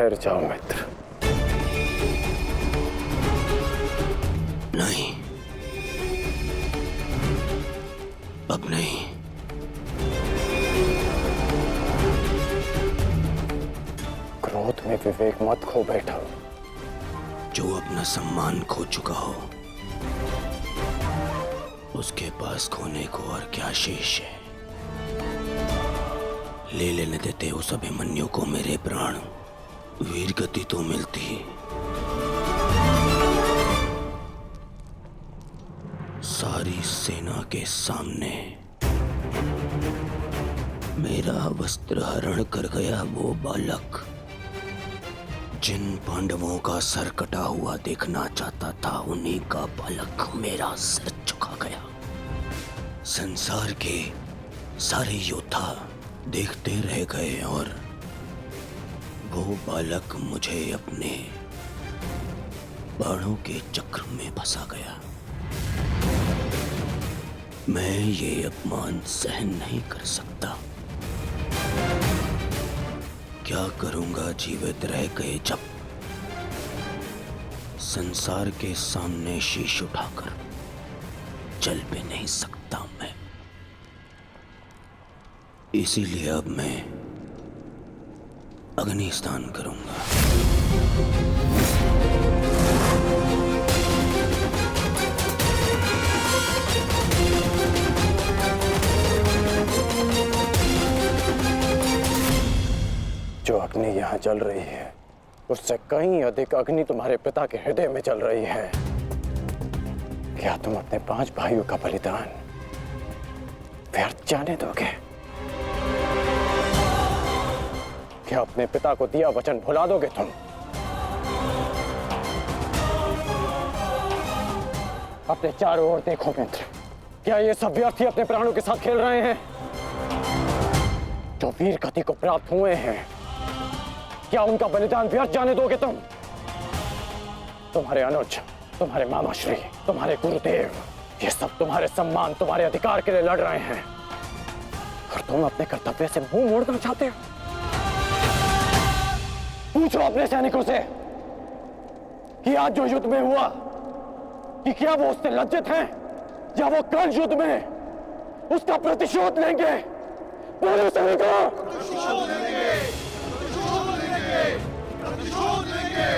ठहर जाओ मित्र। नहीं, अब नहीं। क्रोध में विवेक मत खो बैठो। जो अपना सम्मान खो चुका हो, उसके पास खोने को और क्या शेष है। ले लेने देते उस अभिमन्यु को मेरे प्राण, वीर गति तो मिलती। सारी सेना के सामने मेरा वस्त्र हरण कर गया वो बालक, जिन पांडवों का सर कटा हुआ देखना चाहता था, उन्हीं का बालक मेरा सर झुका गया। संसार के सारे योद्धा देखते रह गए और वो बालक मुझे अपने बाणों के चक्र में फंसा गया। मैं ये अपमान सहन नहीं कर सकता। क्या करूंगा जीवित रह गए जब संसार के सामने शीश उठाकर चल भी नहीं सकता मैं। इसीलिए अब मैं अग्नि स्नान करूंगा। जो अग्नि यहाँ जल रही है, उससे कहीं अधिक अग्नि तुम्हारे पिता के हृदय में जल रही है। क्या तुम अपने 5 भाइयों का बलिदान व्यर्थ जाने दोगे? क्या अपने पिता को दिया वचन भुला दोगे तुम? अपने चारों ओर देखो मित्र, क्या ये सब व्यर्थी अपने प्राणों के साथ खेल रहे हैं? जो वीर गति को प्राप्त हुए हैं, क्या उनका बलिदान व्यर्थ जाने दोगे तुम? तुम्हारे अनुज, तुम्हारे मामाश्री, तुम्हारे गुरुदेव, ये सब तुम्हारे सम्मान, तुम्हारे अधिकार के लिए लड़ रहे हैं, और तुम अपने कर्तव्य से मुंह मोड़ना चाहते हो। पूछो अपने सैनिकों से कि आज जो युद्ध में हुआ, कि क्या वो उससे लज्जित हैं, या वो कल युद्ध में उसका प्रतिशोध लेंगे? बोलो सैनिकों! प्रतिशोध लेंगे, प्रतिशोध लेंगे, प्रतिशोध लेंगे।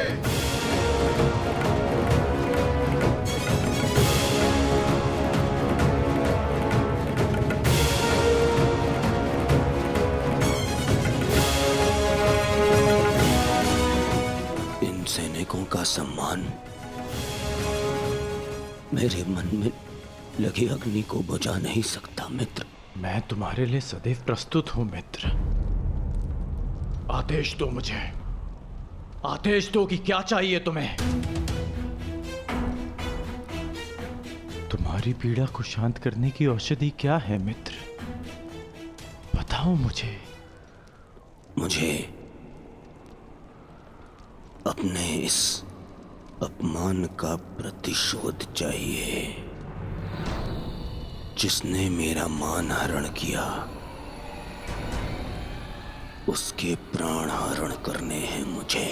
इन सैनिकों का सम्मान मेरे मन में लगी अग्नि को बुझा नहीं सकता मित्र। मैं तुम्हारे लिए सदैव प्रस्तुत हूं मित्र। आदेश दो मुझे, आदेश दो कि क्या चाहिए तुम्हें। तुम्हारी पीड़ा को शांत करने की औषधि क्या है मित्र? बताओ मुझे। मुझे अपने इस अपमान का प्रतिशोध चाहिए। जिसने मेरा मान हरण किया, उसके प्राण हरण करने हैं मुझे।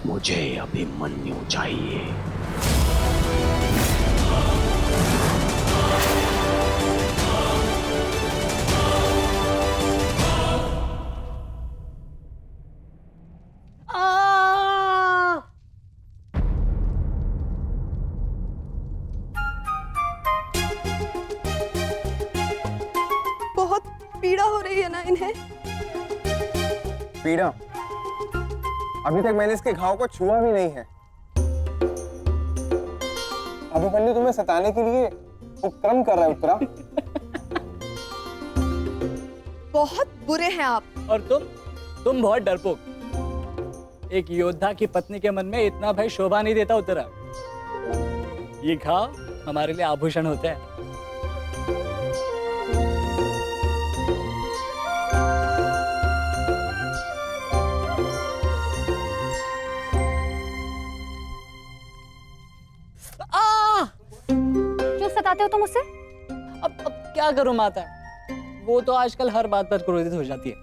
मुझे अभिमन्यु चाहिए। पीड़ा हो रही है ना इन्हें? पीड़ा? अभी तक मैंने इसके घाव को छुआ भी नहीं है। अभिमन्यु तुम्हें सताने के लिए उपक्रम कर रहा है उत्तरा। बहुत बुरे हैं आप। और तुम बहुत डरपोक। एक योद्धा की पत्नी के मन में इतना भय शोभा नहीं देता उत्तरा। ये घाव हमारे लिए आभूषण होते हैं। क्यों सताते हो तुम मुझसे? अब क्या करूं माता, वो तो आजकल हर बात पर क्रोधित हो जाती है।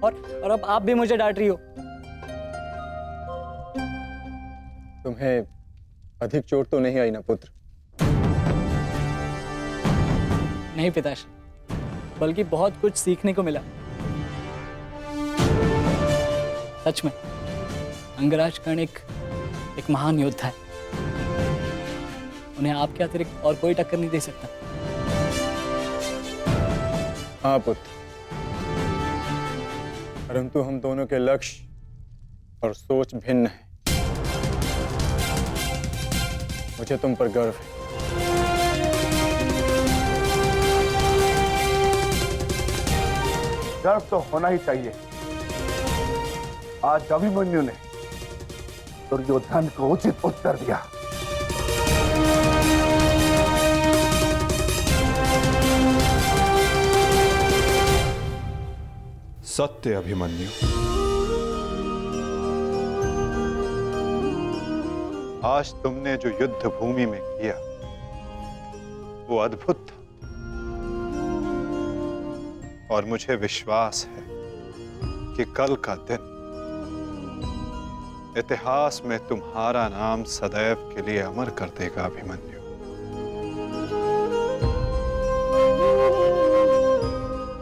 और अब आप भी मुझे डांट रही हो। तुम्हें अधिक चोट तो नहीं आई ना पुत्र? नहीं पिताश्री, बल्कि बहुत कुछ सीखने को मिला। सच में अंगराज कर्ण एक महान योद्धा है। उन्हें आपके अतिरिक्त और कोई टक्कर नहीं दे सकता। हाँ पुत्र, परंतु हम दोनों के लक्ष्य और सोच भिन्न हैं। मुझे तुम पर गर्व है। गर्व तो होना ही चाहिए। आज अभिमन्यु ने दुर्योधन को उचित उत्तर दिया। सत्य अभिमन्यु, आज तुमने जो युद्ध भूमि में किया वो अद्भुत था, और मुझे विश्वास है कि कल का दिन इतिहास में तुम्हारा नाम सदैव के लिए अमर कर देगा अभिमन्यु।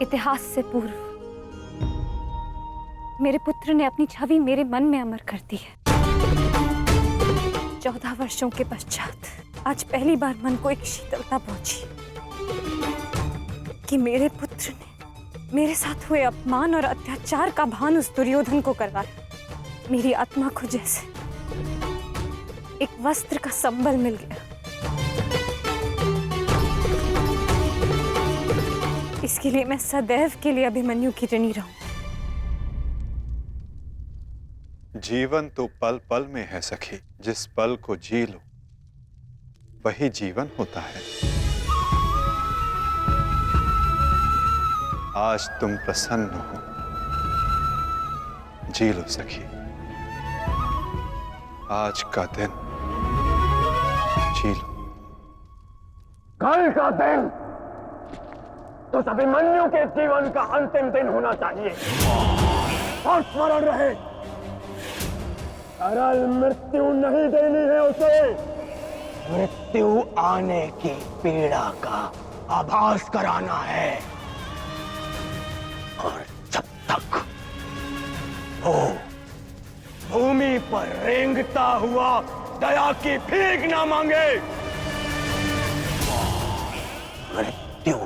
इतिहास से पूर्व मेरे पुत्र ने अपनी छवि मेरे मन में अमर कर दी है। 14 वर्षों के पश्चात आज पहली बार मन को एक शीतलता पहुंची कि मेरे पुत्र ने मेरे साथ हुए अपमान और अत्याचार का भान उस दुर्योधन को करवाया। मेरी आत्मा को जैसे एक वस्त्र का संबल मिल गया। इसके लिए मैं सदैव के लिए अभिमन्यु की ऋणी रहूं। जीवन तो पल पल में है सखी। जिस पल को जी लो वही जीवन होता है। आज तुम प्रसन्न हो, जी लो सखी। आज का दिन जी लो। कल का दिन तो अभिमन्यु के जीवन का अंतिम दिन होना चाहिए। और स्मरण रहे, सरल मृत्यु नहीं देनी है उसे। मृत्यु आने की पीड़ा का आभास कराना है। और जब तक वो भूमि पर रेंगता हुआ दया की भीख ना मांगे, मृत्यु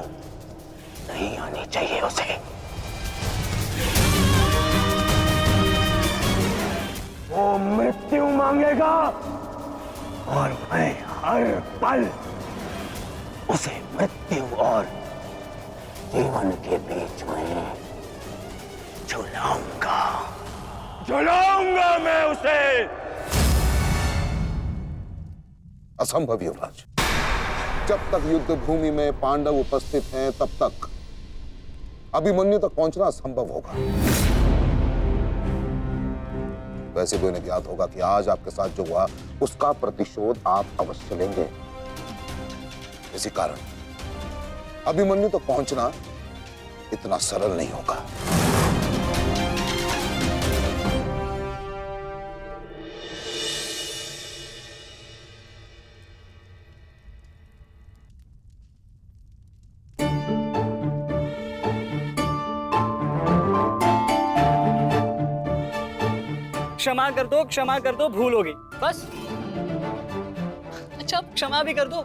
नहीं आनी चाहिए उसे। वो मृत्यु मांगेगा और मैं हर पल उसे मृत्यु और जीवन के बीच में झुलाऊंगा मैं उसे। असंभव युवराज, जब तक युद्ध भूमि में पांडव उपस्थित हैं तब तक अभिमन्यु तक पहुंचना असंभव होगा। वैसे भी उन्हें ज्ञात होगा कि आज आपके साथ जो हुआ उसका प्रतिशोध आप अवश्य लेंगे। इसी कारण अभिमन्यु तक पहुंचना इतना सरल नहीं होगा। क्षमा कर दो, भूल हो गई बस। अच्छा, अब क्षमा भी कर दो।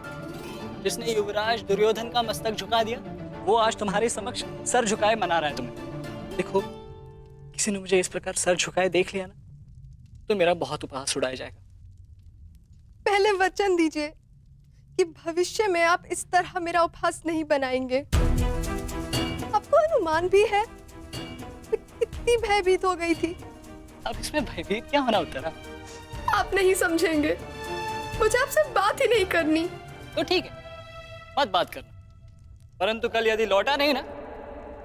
जिसने युवराज दुर्योधन का मस्तक झुका दिया वो आज तुम्हारे समक्ष सर झुकाए मना रहा है तुम्हें। देखो, किसी ने मुझे इस प्रकार सर झुकाए देख लिया ना तो मेरा बहुत उपहास उड़ाया जाएगा। पहले वचन दीजिए कि भविष्य में आप इस तरह मेरा उपहास नहीं बनाएंगे। आपको अनुमान भी है मैं कितनी भयभीत हो गई थी। अब इसमें भयभीत क्या होना उत्तरा? आप नहीं समझेंगे, मुझे आपसे बात ही नहीं करनी। तो ठीक है, मत बात करना, परंतु कल यदि लौटा नहीं ना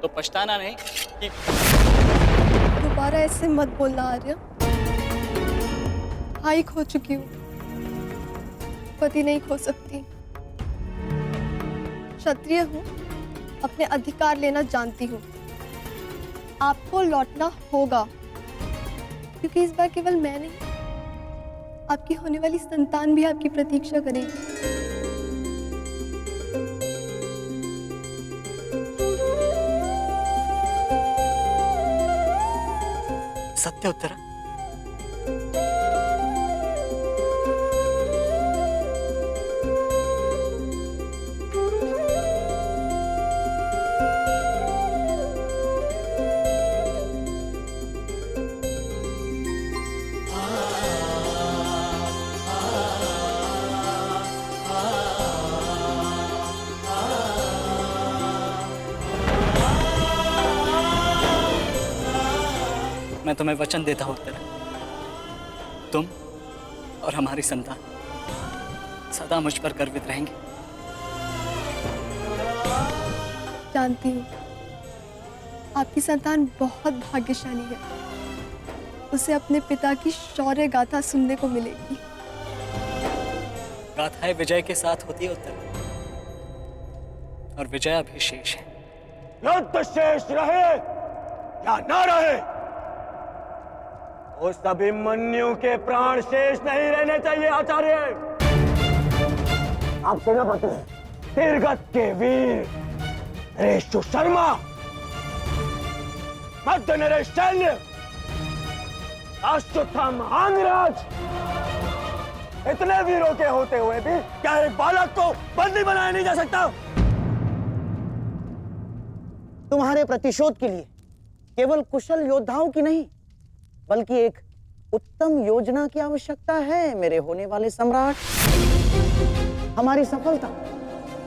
तो पछताना नहीं कि... दोबारा ऐसे मत बोलना आर्य। भाई खो चुकी हूँ, पति नहीं खो सकती। क्षत्रिय हूँ, अपने अधिकार लेना जानती हूँ। आपको लौटना होगा, क्योंकि इस बार केवल मैं नहीं, आपकी होने वाली संतान भी आपकी प्रतीक्षा करेगी। सत्य उत्तरा, मैं तुम्हें वचन देता हूं उत्तरा, तुम और हमारी संतान सदा मुझ पर गर्वित रहेंगे। जानती हूँ आपकी संतान बहुत भाग्यशाली है, उसे अपने पिता की शौर्य गाथा सुनने को मिलेगी। गाथाएं विजय के साथ होती है उत्तरा, और विजय अभी शेष है। युद्ध शेष रहे या ना रहे, उस अभिमन्यु के प्राण शेष नहीं रहने चाहिए आचार्य। आप सेनापति तीरगत के वीर नरेश शर्मा, मध्य नरेश शैल्य, अश्वत्थामा अंगराज, इतने वीरों के होते हुए भी क्या एक बालक को बंदी बनाया नहीं जा सकता? तुम्हारे प्रतिशोध के लिए केवल कुशल योद्धाओं की नहीं, बल्कि एक उत्तम योजना की आवश्यकता है मेरे होने वाले सम्राट। हमारी सफलता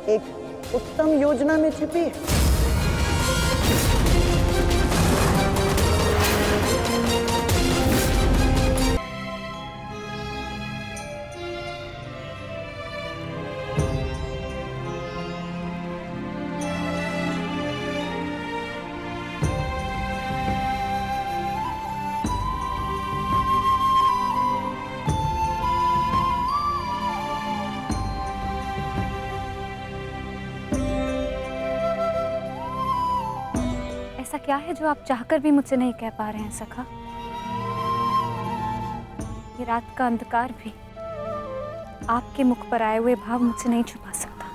एक उत्तम योजना में छिपी है। ऐसा क्या है जो आप चाहकर भी मुझसे नहीं कह पा रहे हैं सखा? ये रात का अंधकार भी आपके मुख पर आए हुए भाव मुझसे नहीं छुपा सकता।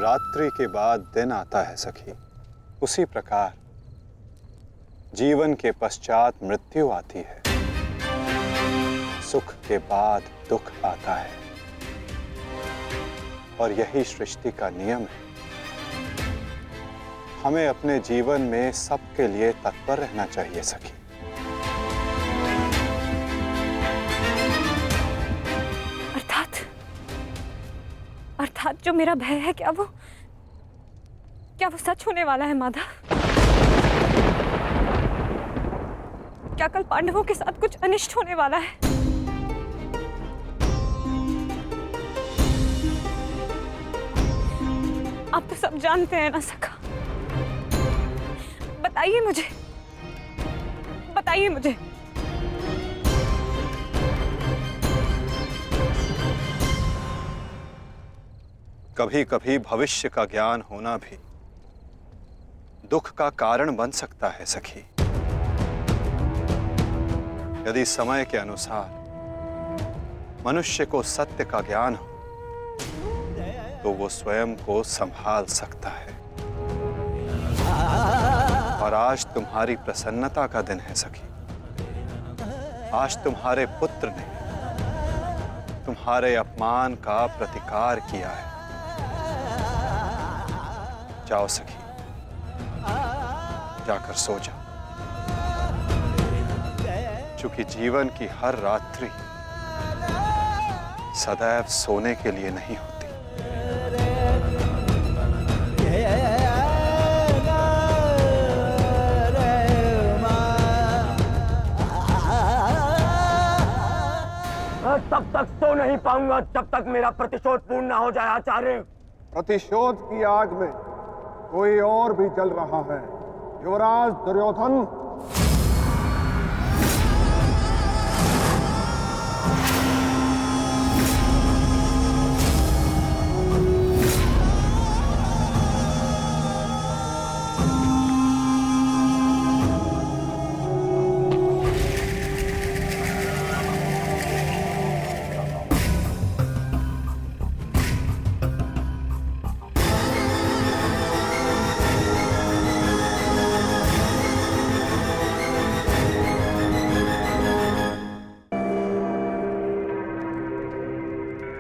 रात्रि के बाद दिन आता है सखी, उसी प्रकार जीवन के पश्चात मृत्यु आती है, सुख के बाद दुख आता है, और यही सृष्टि का नियम है। हमें अपने जीवन में सबके लिए तत्पर रहना चाहिए सखी। अर्थात जो मेरा भय है, क्या वो सच होने वाला है माधव? क्या कल पांडवों के साथ कुछ अनिष्ट होने वाला है? आप तो सब जानते हैं ना सखा। बताइए मुझे, बताइए मुझे। कभी कभी भविष्य का ज्ञान होना भी दुख का कारण बन सकता है सखी। यदि समय के अनुसार मनुष्य को सत्य का ज्ञान हो तो वो स्वयं को संभाल सकता है। और आज तुम्हारी प्रसन्नता का दिन है सखी। आज तुम्हारे पुत्र ने तुम्हारे अपमान का प्रतिकार किया है। जाओ सखी, जाकर सो जाओ, क्योंकि जीवन की हर रात्रि सदैव सोने के लिए नहीं होती। तब तक सो नहीं पाऊंगा जब तक मेरा प्रतिशोध पूर्ण ना हो जाए आचार्य। प्रतिशोध की आग में कोई और भी जल रहा है। युवराज दुर्योधन,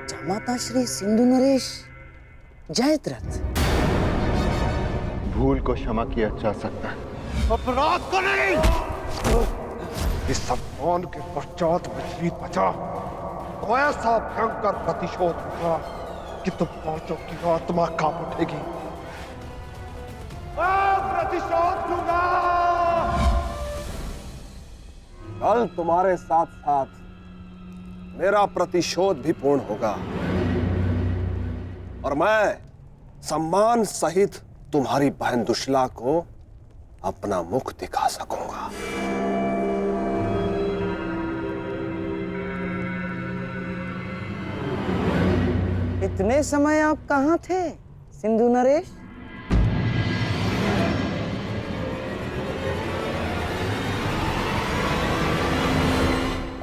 जामाता श्री सिंधु नरेश जयद्रथ। भूल को क्षमा किया जा सकता है, अपराध को नहीं। इस सम्मान के पश्चात विचलित बचा तो ऐसा भयंकर प्रतिशोध होगा कि तुम पांचों की आत्मा कांप उठेगी। प्रतिशोध दूंगा। कल तुम्हारे साथ साथ मेरा प्रतिशोध भी पूर्ण होगा और मैं सम्मान सहित तुम्हारी बहन दुशला को अपना मुख दिखा सकूंगा। इतने समय आप कहाँ थे सिंधु नरेश?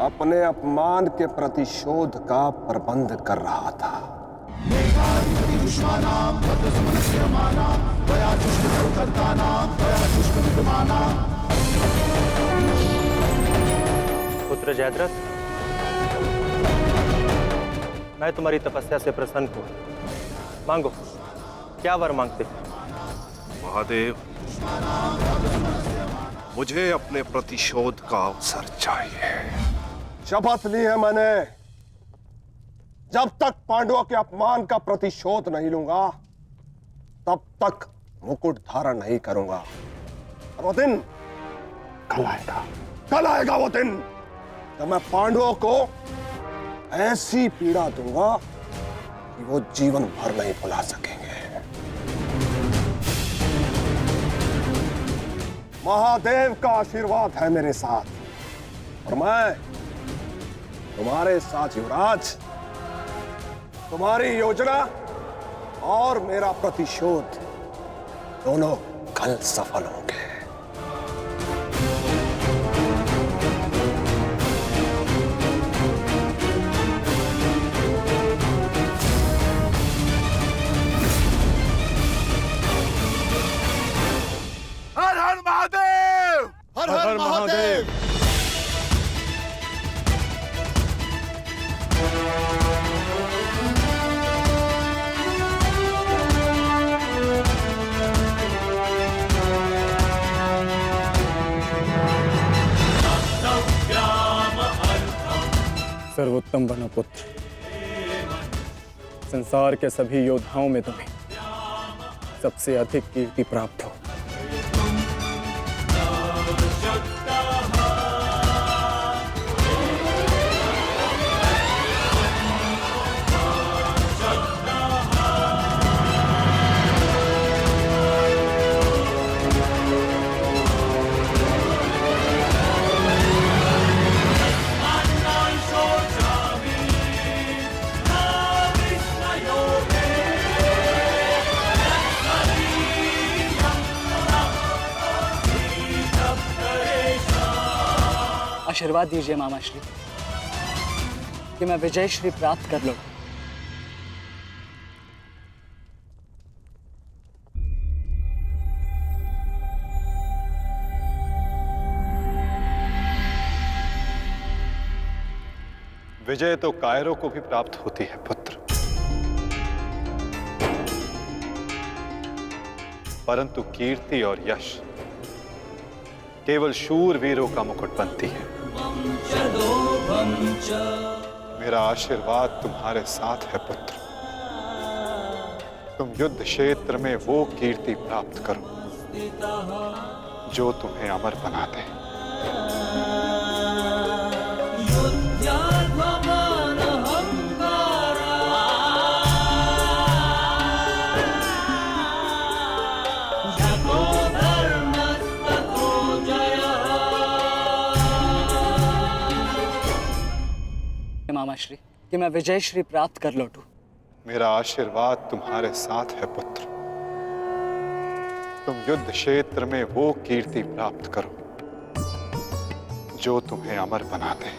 अपने अपमान के प्रतिशोध का प्रबंध कर रहा था। पुत्र जयद्रथ, मैं तुम्हारी तपस्या से प्रसन्न हूं। मांगो, क्या वर मांगते हो? महादेव, मुझे अपने प्रतिशोध का अवसर चाहिए। शपथ ली है मैंने, जब तक पांडवों के अपमान का प्रतिशोध नहीं लूंगा तब तक मुकुट धारण नहीं करूंगा। और वो दिन कल आएगा, कल आएगा वो दिन जब मैं पांडवों को ऐसी पीड़ा दूंगा कि वो जीवन भर नहीं भुला सकेंगे। महादेव का आशीर्वाद है मेरे साथ और मैं तुम्हारे साथ युवराज, तुम्हारी योजना और मेरा प्रतिशोध दोनों कल सफल होंगे। हर हर महादेव, हर हर महादेव। सर्वोत्तम वनपुत्र, संसार के सभी योद्धाओं में तुम्हें सबसे अधिक कीर्ति प्राप्त हो। आशीर्वाद दीजिए मामाश्री कि मैं विजय श्री प्राप्त कर लूं। विजय तो कायरों को भी प्राप्त होती है पुत्र, परंतु कीर्ति और यश केवल शूर वीरों का मुकुट बनती है। मेरा आशीर्वाद तुम्हारे साथ है पुत्र। तुम युद्ध क्षेत्र में वो कीर्ति प्राप्त करो जो तुम्हें अमर बना दे। मामाश्री कि मैं विजय श्री प्राप्त कर लौटूं। मेरा आशीर्वाद तुम्हारे साथ है पुत्र। तुम युद्ध क्षेत्र में वो कीर्ति प्राप्त करो जो तुम्हें अमर बना दे।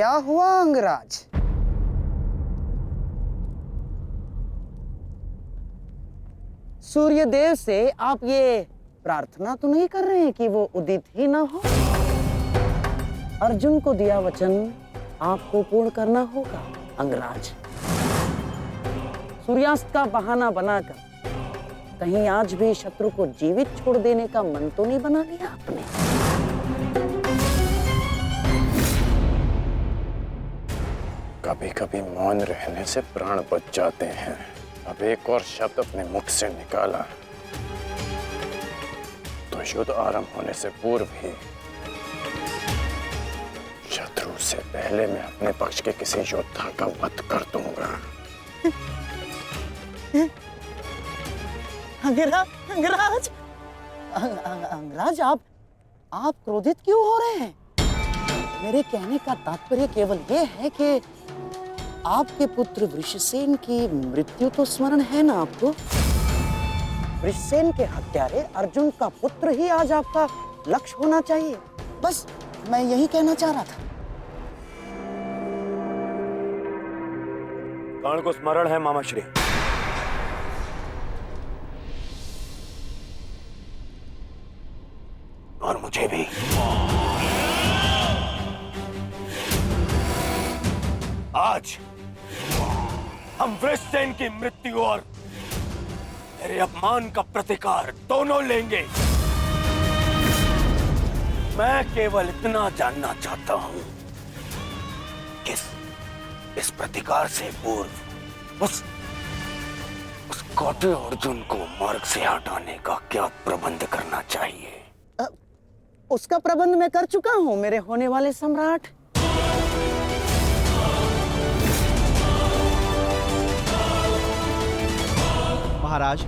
क्या हुआ अंगराज? सूर्यदेव से आप ये प्रार्थना तो नहीं कर रहे हैं कि वो उदित ही ना हो? अर्जुन को दिया वचन आपको पूर्ण करना होगा अंगराज। सूर्यास्त का बहाना बनाकर कहीं आज भी शत्रु को जीवित छोड़ देने का मन तो नहीं बना लिया आपने? कभी कभी मौन रहने से प्राण बच जाते हैं। अब एक और शब्द अपने मुख से निकाला तो युद्ध आरंभ होने से पूर्व ही शत्रु से पहले मैं अपने पक्ष के किसी योद्धा का वध कर दूंगा। अंगराज, अंगराज आप क्रोधित क्यों हो रहे हैं? मेरे कहने का तात्पर्य केवल ये है कि आपके पुत्र वृषसेन की मृत्यु तो स्मरण है ना आपको? वृषसेन के हत्यारे अर्जुन का पुत्र ही आज आपका लक्ष्य होना चाहिए। बस मैं यही कहना चाह रहा था। कर्ण को स्मरण है मामा श्री। और मुझे भी। आज हम वृषसेन की मृत्यु और मेरे अपमान का प्रतिकार दोनों लेंगे। मैं केवल इतना जानना चाहता हूं कि इस प्रतिकार से पूर्व उस कौटे अर्जुन को मार्ग से हटाने का क्या प्रबंध करना चाहिए? उसका प्रबंध मैं कर चुका हूं मेरे होने वाले सम्राट। महाराज,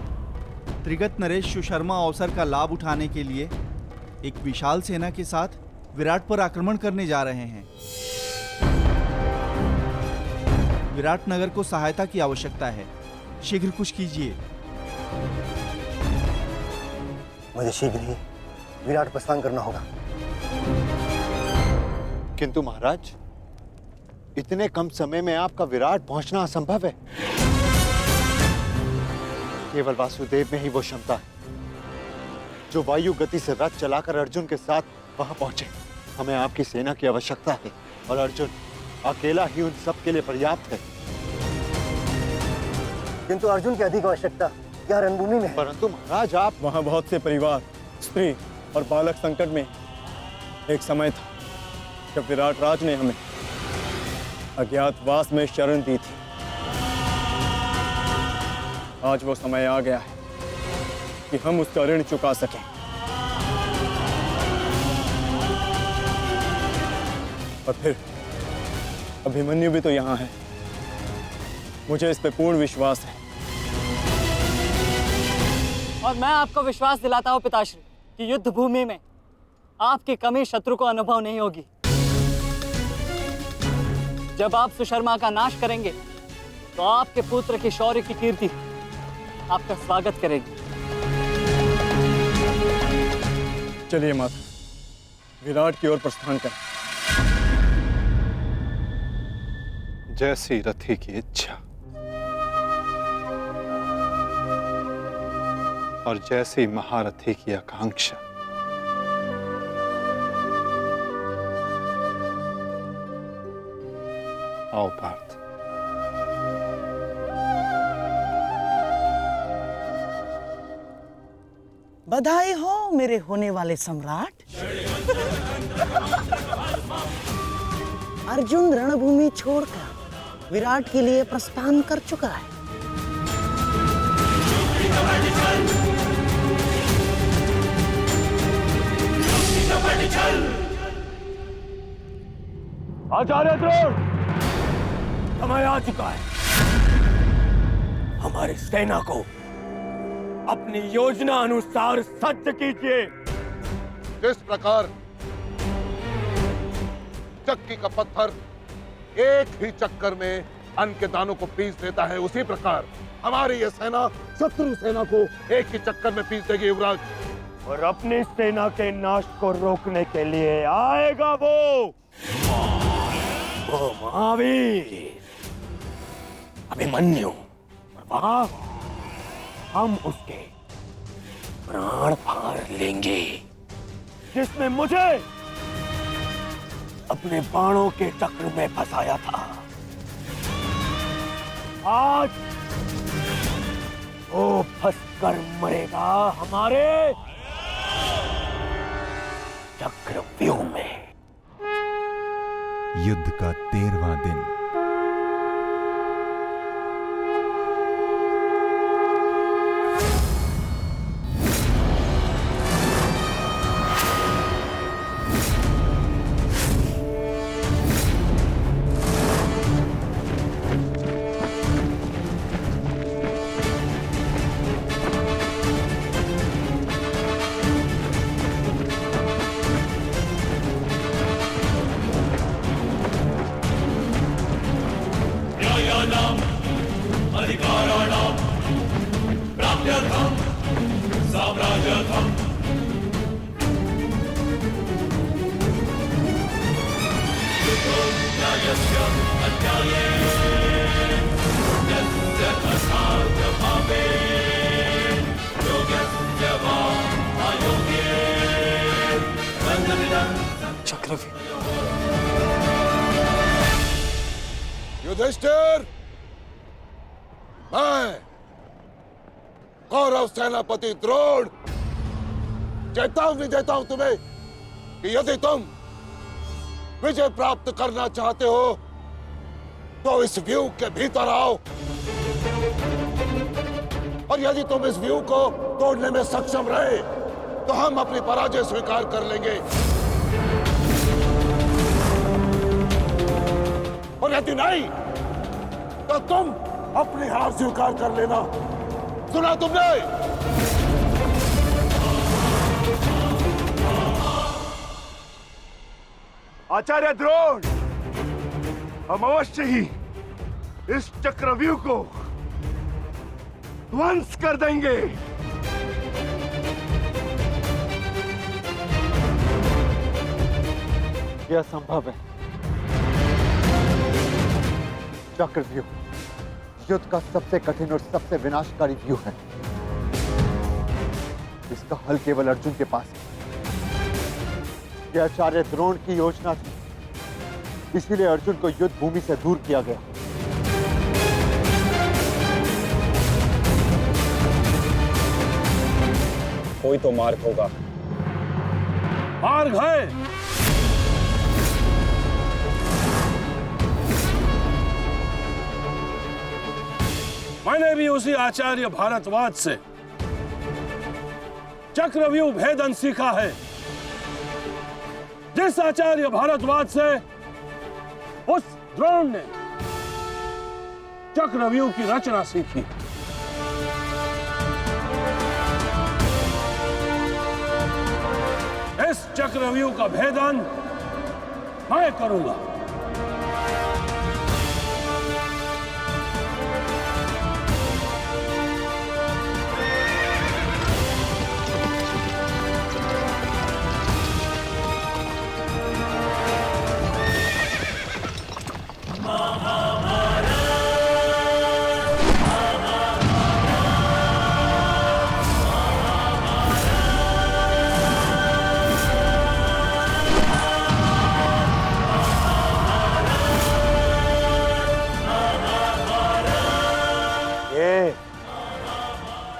त्रिगत नरेश सुशर्मा अवसर का लाभ उठाने के लिए एक विशाल सेना के साथ विराट पर आक्रमण करने जा रहे हैं। विराट नगर को सहायता की आवश्यकता है। शीघ्र कुछ कीजिए। मुझे शीघ्र ही विराट प्रस्थान करना होगा। किंतु महाराज, इतने कम समय में आपका विराट पहुंचना असंभव है। केवल वासुदेव में ही वो क्षमता है जो वायु गति से रथ चलाकर अर्जुन के साथ वहां पहुंचे। हमें आपकी सेना की आवश्यकता है और अर्जुन अकेला ही उन सब के लिए पर्याप्त है। किंतु अर्जुन की अधिक आवश्यकता यह रणभूमि में। परंतु महाराज, आप वहां बहुत से परिवार, स्त्री और बालक संकट में। एक समय था जब विराट राज ने हमें अज्ञातवास में शरण दी थी। आज वो समय आ गया है कि हम उसका ऋण चुका सकें। और फिर अभिमन्यु भी तो यहाँ है। मुझे इस पे पूर्ण विश्वास है। और मैं आपको विश्वास दिलाता हूँ पिताश्री कि युद्ध भूमि में आपकी कमी शत्रु को अनुभव नहीं होगी। जब आप सुशर्मा का नाश करेंगे तो आपके पुत्र की शौर्य की कीर्ति आपका स्वागत करेगी। चलिए माता, विराट की ओर प्रस्थान करें। जैसी रथी की इच्छा और जैसी महारथी की आकांक्षा। आओ पार्थ। बधाई हो मेरे होने वाले सम्राट। अर्जुन रणभूमि छोड़कर विराट के लिए प्रस्थान कर चुका है। आचार्य द्रोण, समय आ चुका है। हमारी सेना को अपनी योजना अनुसार सज्ज कीजिए। जिस प्रकार चक्की का पत्थर एक ही चक्कर में अन्न के दानों को पीस देता है, उसी प्रकार हमारी यह सेना शत्रु सेना को एक ही चक्कर में पीस देगी युवराज। और अपनी सेना के नाश को रोकने के लिए आएगा वो ओ महावीर, अभिमन्यु, प्रभाव, हम उसके प्राण फाड़ लेंगे जिसने मुझे अपने बाणों के चक्र में फंसाया था। आज वो फंसकर मरेगा हमारे चक्रव्यूह में। युद्ध का 13वां दिन। युधिष्ठिर, मैं कौरव सेनापति द्रोण चेतावनी देता हूं तुम्हें कि यदि तुम विजय प्राप्त करना चाहते हो तो इस व्यूह के भीतर आओ, और यदि तुम इस व्यूह को तोड़ने में सक्षम रहे तो हम अपनी पराजय स्वीकार कर लेंगे, और यदि नहीं तो तुम अपनी हार स्वीकार कर लेना। सुना तुमने? आचार्य द्रोण, हम अवश्य ही इस चक्रव्यूह को ध्वंस कर देंगे। यह संभव है। चक्रव्यूह युद्ध का सबसे कठिन और सबसे विनाशकारी व्यूह है। इसका हल केवल अर्जुन के पास है। यह आचार्य द्रोण की योजना थी, इसीलिए अर्जुन को युद्ध भूमि से दूर किया गया। कोई तो मार्ग होगा। मार्ग है। मैंने भी उसी आचार्य भारद्वाज से चक्रव्यूह भेदन सीखा है, जिस आचार्य भारद्वाज से उस द्रोण ने चक्रव्यूह की रचना सीखी। इस चक्रव्यूह का भेदन मैं करूंगा।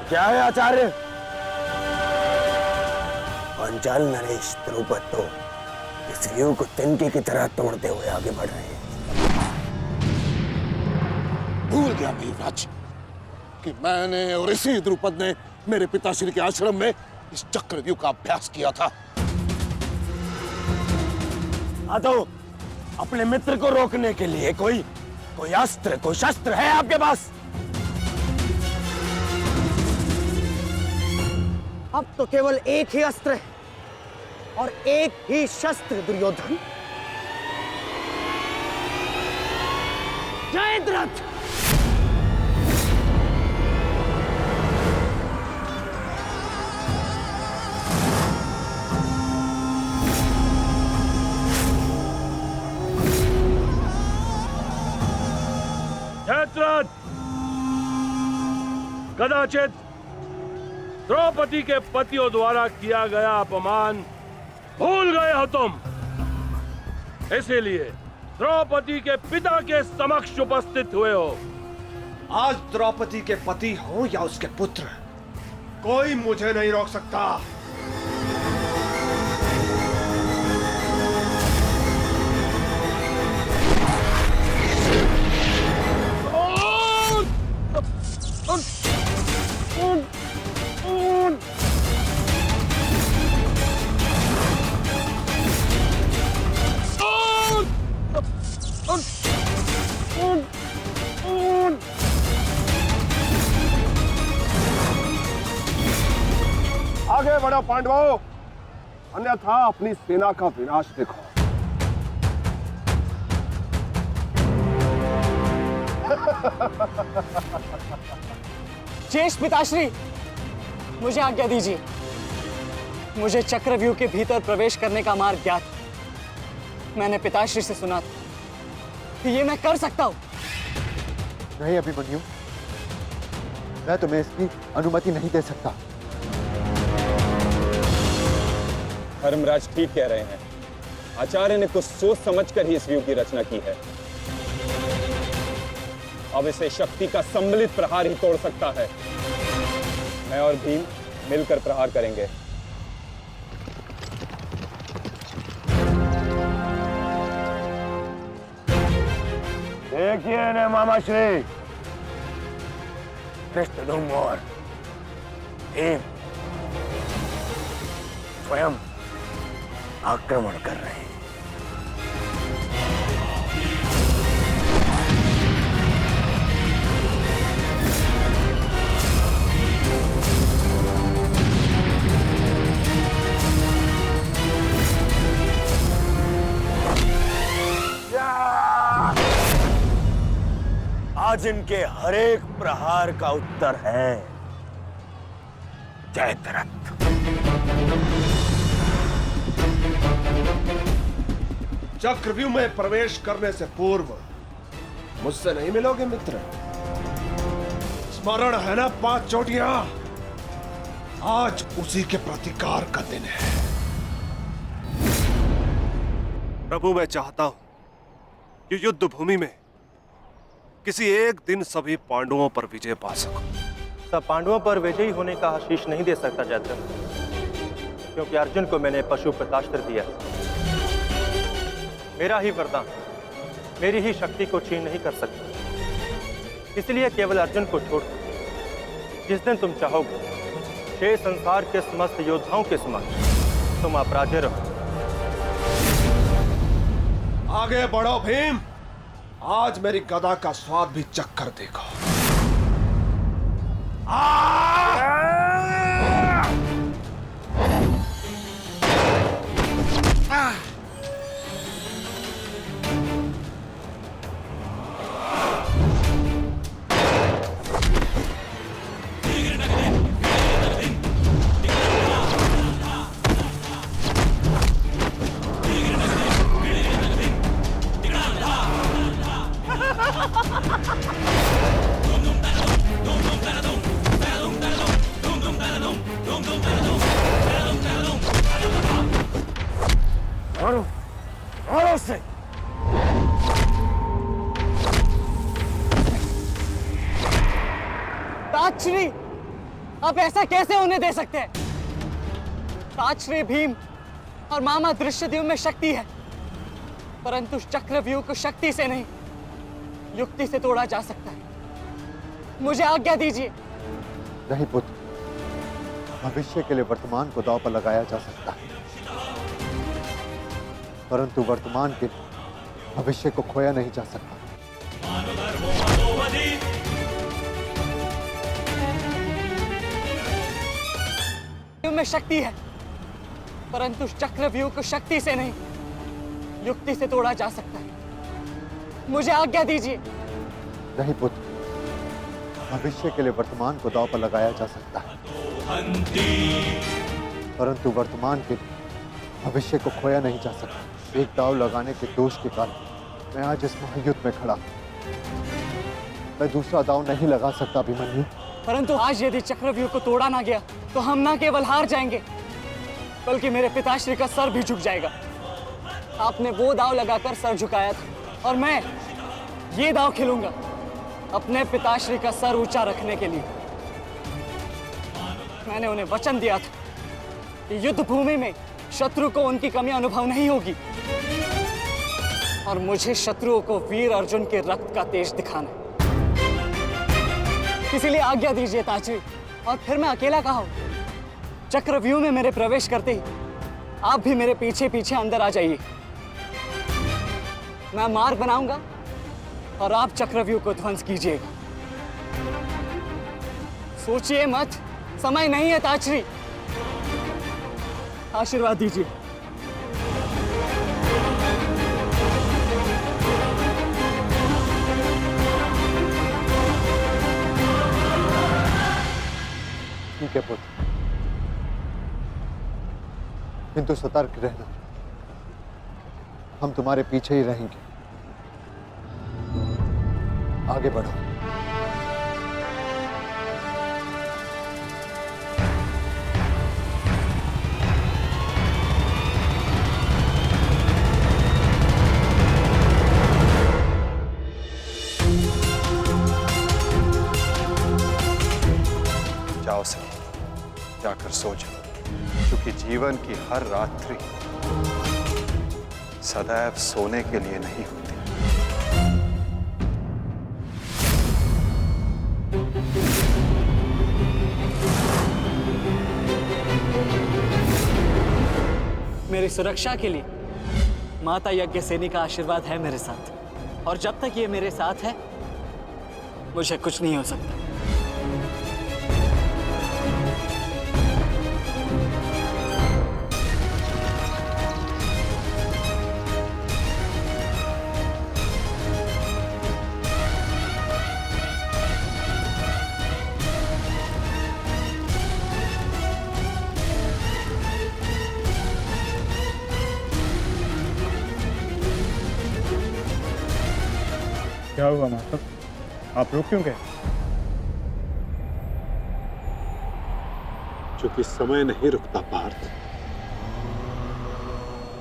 क्या है आचार्य? पांचाल नरेश द्रुपद तो इस व्यूह को तिनके की तरह तोड़ते हुए आगे बढ़ रहे हैं। भूल गया मेघराज कि मैंने और इसी द्रुपद ने मेरे पिताश्री के आश्रम में इस चक्रव्यूह का अभ्यास किया था। हाँ तो अपने मित्र को रोकने के लिए कोई अस्त्र, कोई शस्त्र है आपके पास? अब तो केवल एक ही अस्त्र है और एक ही शस्त्र दुर्योधन। जयद्रथ! कदाचित द्रौपदी के पतियों द्वारा किया गया अपमान भूल गए हो तुम। इसीलिए द्रौपदी के पिता के समक्ष उपस्थित हुए हो। आज द्रौपदी के पति हो या उसके पुत्र, कोई मुझे नहीं रोक सकता। आगे बढ़ो पांडवों, अन्यथा अपनी सेना का विनाश देखो। शेष पिताश्री, मुझे आज्ञा दीजिए। मुझे चक्रव्यूह के भीतर प्रवेश करने का मार्ग ज्ञात। मैंने पिताश्री से सुना था कि ये मैं कर सकता हूं। नहीं अभिमन्यु, मैं तुम्हें इसकी अनुमति नहीं दे सकता। धर्मराज ठीक कह रहे हैं। आचार्य ने कुछ सोच समझकर ही इस व्यूह की रचना की है। अब इसे शक्ति का सम्मिलित प्रहार ही तोड़ सकता है। मैं और भीम मिलकर प्रहार करेंगे। देखिए ने मामा श्री, कृष्ण और भीम स्वयं आक्रमण कर रहे हैं। आज इनके हरेक प्रहार का उत्तर है जयद्रथ। चक्रव्यूह में प्रवेश करने से पूर्व मुझसे नहीं मिलोगे मित्र? स्मरण है ना 5 चोटियां? आज उसी के प्रतिकार का दिन है। प्रभु, मैं चाहता हूं कि युद्ध भूमि में किसी एक दिन सभी पांडवों पर विजय पा सकूं। सब पांडवों पर विजयी होने का आशीष नहीं दे सकता जयद्रथ, क्योंकि अर्जुन को मैंने पशुपतास्त्र दिया। मेरा ही वरदान मेरी ही शक्ति को छीन नहीं कर सकता। इसलिए केवल अर्जुन को छोड़ जिस दिन तुम चाहोगे, शेष संसार के समस्त योद्धाओं के समक्ष तुम अपराजय रहो। आगे बढ़ो भीम, आज मेरी गदा का स्वाद भी चक्कर देखो। मारो से। ताजश्री, आप ऐसा कैसे होने दे सकते हैं? ताजश्री, भीम और मामा दृश्यद्युम्न में शक्ति है, परंतु चक्रव्यूह को शक्ति से नहीं, युक्ति से तोड़ा जा सकता है। मुझे आज्ञा दीजिए। नहीं पुत्र, भविष्य के लिए वर्तमान को दांव पर लगाया जा सकता है, परंतु वर्तमान के भविष्य को खोया नहीं जा सकता। में शक्ति है, परंतु चक्रव्यूह को शक्ति से नहीं, युक्ति से तोड़ा जा सकता है। मुझे आज्ञा दीजिए। नहीं पुत्र, भविष्य के लिए वर्तमान को दांव पर लगाया जा सकता है, परंतु वर्तमान के भविष्य को खोया नहीं जा सकता। एक दांव लगाने के दोष के कारण मैं आज इस महायुद्ध में खड़ा। मैं दूसरा दांव नहीं लगा सकता अभिमन्यु। परंतु आज यदि चक्रव्यूह को तोड़ा ना गया तो हम ना केवल हार जाएंगे बल्कि मेरे पिताश्री का सर भी झुक जाएगा। आपने वो दाव लगाकर सर झुकाया था और मैं ये दाव खेलूंगा अपने पिताश्री का सर ऊंचा रखने के लिए। मैंने उन्हें वचन दिया था कि युद्ध भूमि में शत्रु को उनकी कमी अनुभव नहीं होगी और मुझे शत्रुओं को वीर अर्जुन के रक्त का तेज दिखाना है। इसीलिए आज्ञा दीजिए ताजरी, और फिर मैं अकेला कहाँ हूं? चक्रव्यूह में मेरे प्रवेश करते ही आप भी मेरे पीछे पीछे अंदर आ जाइए। मैं मार्ग बनाऊंगा और आप चक्रव्यूह को ध्वंस कीजिएगा। सोचिए मत, समय नहीं है ताजरी। आशीर्वाद दीजिए। ठीक है पुत्र, किंतु सतर्क रहना, हम तुम्हारे पीछे ही रहेंगे। आगे बढ़ो। जाओ सखी, जाकर सो जाओ, क्योंकि जीवन की हर रात्रि सदैव सोने के लिए नहीं होती। मेरी सुरक्षा के लिए माता यज्ञसेनी का आशीर्वाद है मेरे साथ, और जब तक ये मेरे साथ है मुझे कुछ नहीं हो सकता। क्या हुआ माता? आप रुक क्यों गए? चूंकि समय नहीं रुकता पार्थ,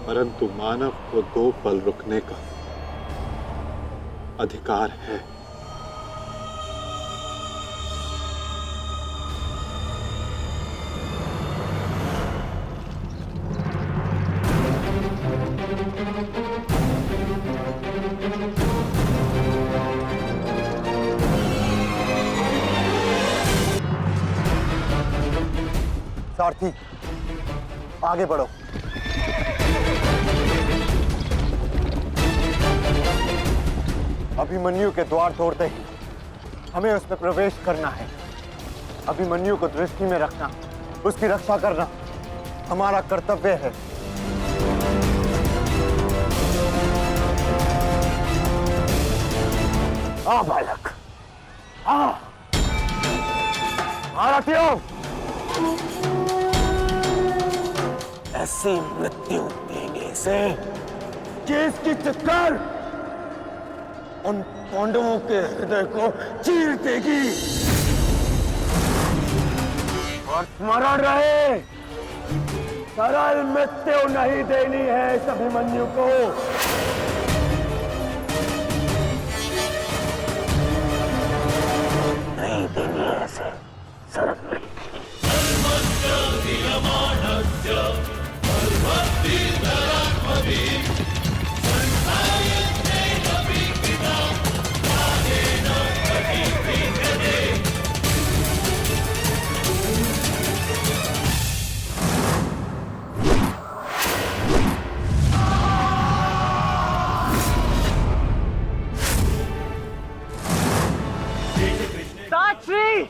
परंतु मानव को 2 पल रुकने का अधिकार है। सारथी, आगे बढ़ो। अभिमन्यु के द्वार तोड़ते ही हमें उसमें प्रवेश करना है। अभिमन्यु को दृष्टि में रखना, उसकी रक्षा करना हमारा कर्तव्य है। आ बालक, आ महारथियों, ऐसी मृत्यु देने से कि इसकी चित्कार उन पांडवों के हृदय को चीर देगी। और स्मरण रहे, सरल मृत्यु नहीं देनी है इस अभिमन्यु को। नहीं देनी है ऐसे सरल मृत्यु। ताजश्री,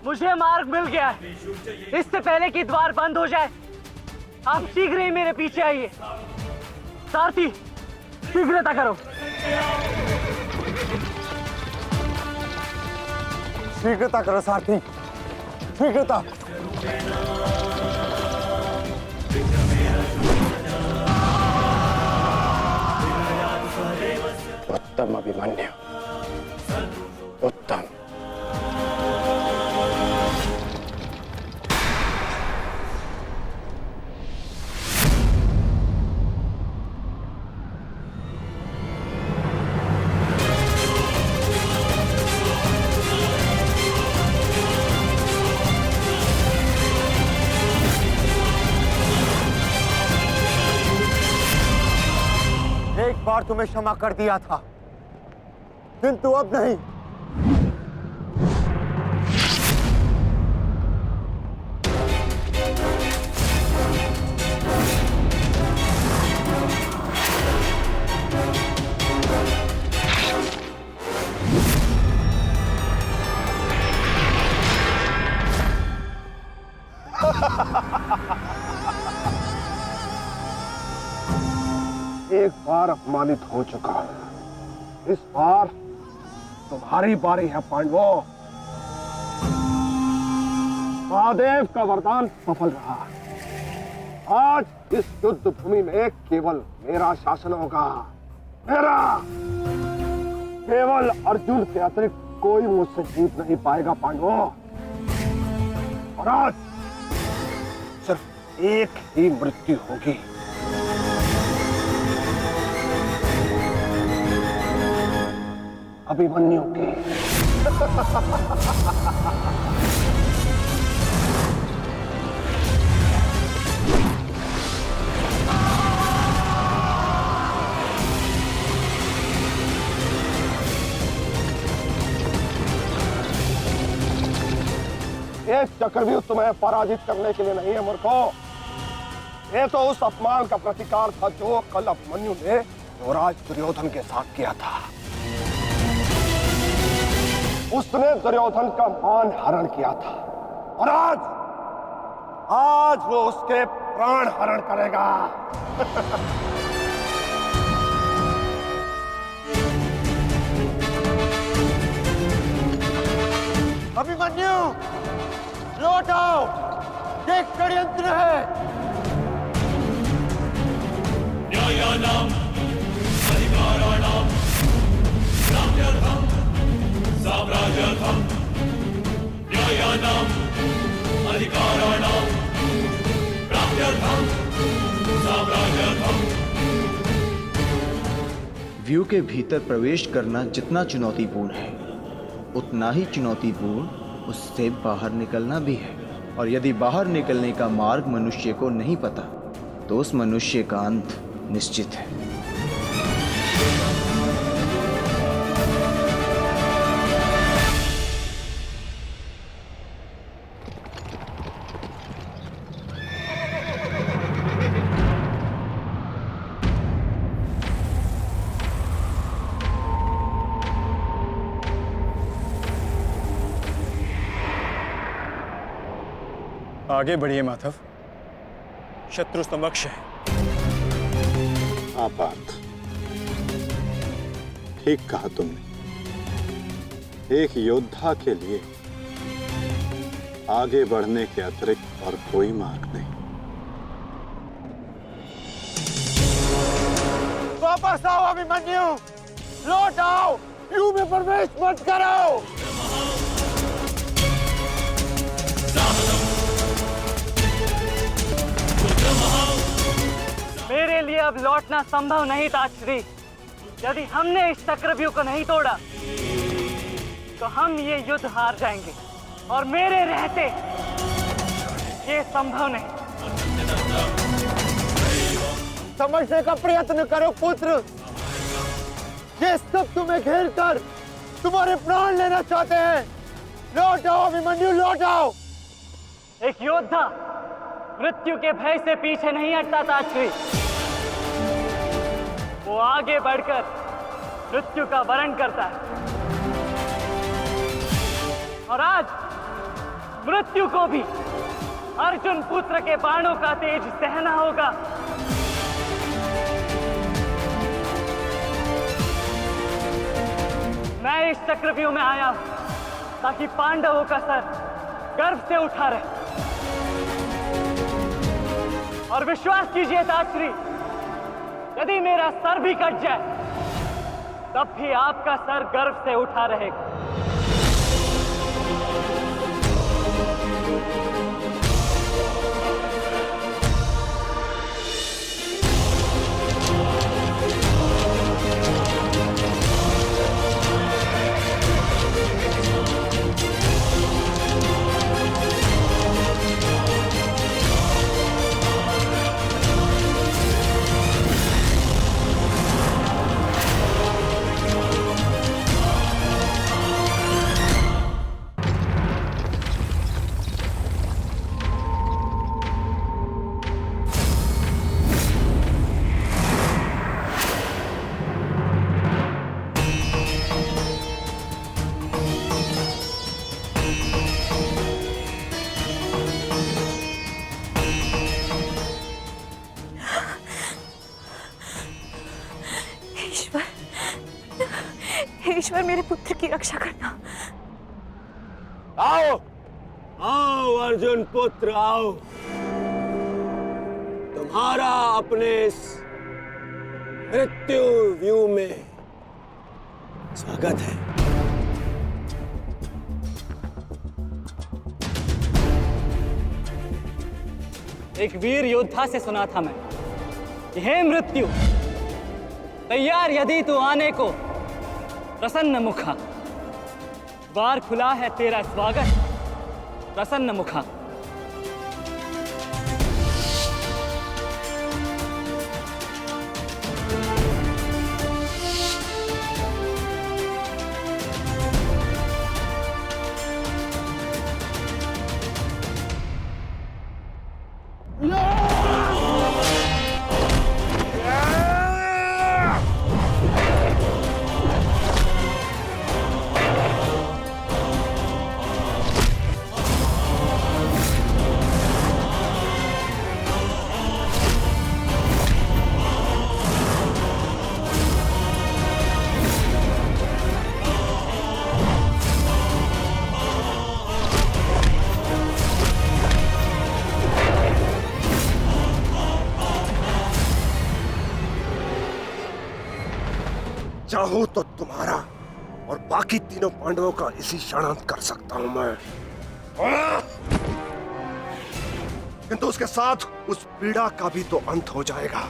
मुझे मार्ग मिल गया है। इससे पहले कि द्वार बंद हो जाए आप शीघ्र ही मेरे पीछे आइए। सारथी, शीघ्रता करो। शीघ्रता करो सारथी, शीघ्रता। उत्तम अभिमन्यु, उत्तम। बार तुम्हें क्षमा कर दिया था, किंतु अब नहीं। एक बार अपमानित हो चुका हूं, इस बार तुम्हारी बारी है पांडवों। महादेव का वरदान सफल रहा। आज इस युद्ध भूमि में केवल मेरा शासन होगा, मेरा। केवल अर्जुन के अतिरिक्त कोई मुझसे जीत नहीं पाएगा पांडवों। और आज सिर्फ एक ही मृत्यु होगी। अभिमन्यु की। एक चक्रव्यूह तुम्हें पराजित करने के लिए नहीं है मूर्खों। ये तो उस अपमान का प्रतिकार था जो कल अभिमन्यु ने युवराज दुर्योधन के साथ किया था। उसने दुर्योधन का मान हरण किया था और आज वो उसके प्राण हरण करेगा। अभिमन्यु, लौट आओ, एक षड्यंत्र है। न्यायानां अधिकाराणां प्राप्त्यर्थं साम्राज्यर्थं न्यायानां अधिकाराणां प्राप्त्यर्थं साम्राज्यर्थं। व्यू के भीतर प्रवेश करना जितना चुनौतीपूर्ण है, उतना ही चुनौतीपूर्ण उससे बाहर निकलना भी है। और यदि बाहर निकलने का मार्ग मनुष्य को नहीं पता, तो उस मनुष्य का अंत निश्चित है। आगे बढ़िए माधव, शत्रु समक्ष है। हाँ पार्थ, ठीक कहा तुमने। एक योद्धा के लिए आगे बढ़ने के अतिरिक्त और कोई मार्ग नहीं। वापस आओ अभिमन्यु, लौट आओ, व्यू में प्रवेश मत करो। मेरे लिए अब लौटना संभव नहीं था श्री। यदि हमने इस चक्रव्यूह को नहीं तोड़ा तो हम ये युद्ध हार जाएंगे, और मेरे रहते ये संभव नहीं। समझने का प्रयत्न करो पुत्र, ये सब तुम्हें घेर कर तुम्हारे प्राण लेना चाहते हैं। लौट आओ अभिमन्यु, लौट आओ। एक योद्धा मृत्यु के भय से पीछे नहीं हटता था श्री। वो आगे बढ़कर मृत्यु का वरण करता है, और आज मृत्यु को भी अर्जुन पुत्र के बाणों का तेज सहना होगा। मैं इस चक्रव्यूह में आया हूं ताकि पांडवों का सर गर्व से उठा रहे। और विश्वास कीजिए ताश्री, यदि मेरा सर भी कट जाए तब भी आपका सर गर्व से उठा रहेगा। ईश्वर मेरे पुत्र की रक्षा करना। आओ आओ अर्जुन पुत्र आओ, तुम्हारा अपने इस मृत्यु व्यू में स्वागत है। एक वीर योद्धा से सुना था मैं कि हे मृत्यु, तैयार यदि तू आने को, प्रसन्न मुखा, द्वार खुला है तेरा स्वागत, प्रसन्न मुखा। चाहूं तो तुम्हारा और बाकी तीनों पांडवों का इसी क्षण अंत कर सकता हूं मैं, किंतु उसके साथ उस पीड़ा का भी तो अंत हो जाएगा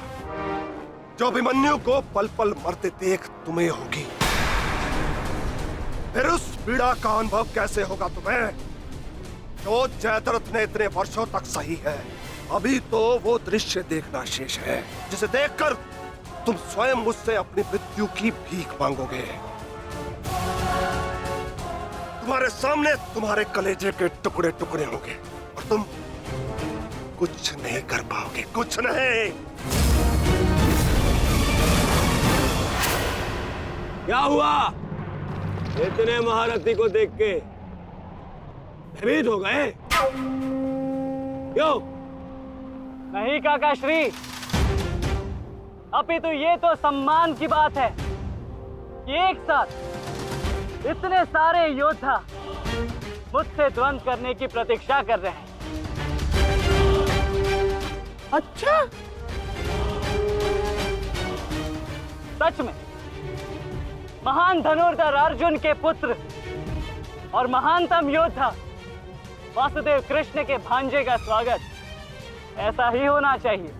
जो अभिमन्यु को पल पल मरते देख तुम्हें होगी। फिर उस पीड़ा का अनुभव कैसे होगा तुम्हें जो जयद्रथ ने इतने वर्षों तक सही है। अभी तो वो दृश्य देखना शेष है जिसे देखकर तुम स्वयं मुझसे अपनी मृत्यु की भीख मांगोगे। तुम्हारे सामने तुम्हारे कलेजे के टुकड़े टुकड़े होंगे और तुम कुछ नहीं कर पाओगे, कुछ नहीं। क्या हुआ? इतने महारथी को देख के भयभीत हो गए? क्यों? नहीं काका श्री, अभी तो ये तो सम्मान की बात है कि एक साथ इतने सारे योद्धा मुझसे द्वंद्व करने की प्रतीक्षा कर रहे हैं। अच्छा, सच में महान धनुर्धर अर्जुन के पुत्र और महानतम योद्धा वासुदेव कृष्ण के भांजे का स्वागत ऐसा ही होना चाहिए।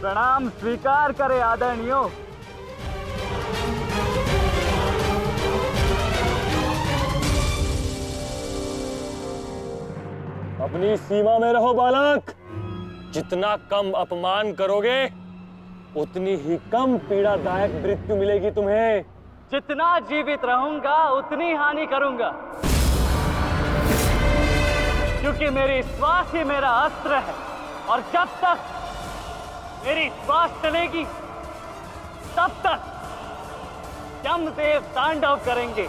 प्रणाम स्वीकार करे आदरणीयों। अपनी सीमा में रहो बालक। जितना कम अपमान करोगे उतनी ही कम पीड़ादायक मृत्यु मिलेगी तुम्हें। जितना जीवित रहूंगा उतनी हानि करूंगा, क्योंकि मेरी श्वास ही मेरा अस्त्र है और जब तक मेरी श्वास चलेगी तब तक यमदेव तांडव करेंगे।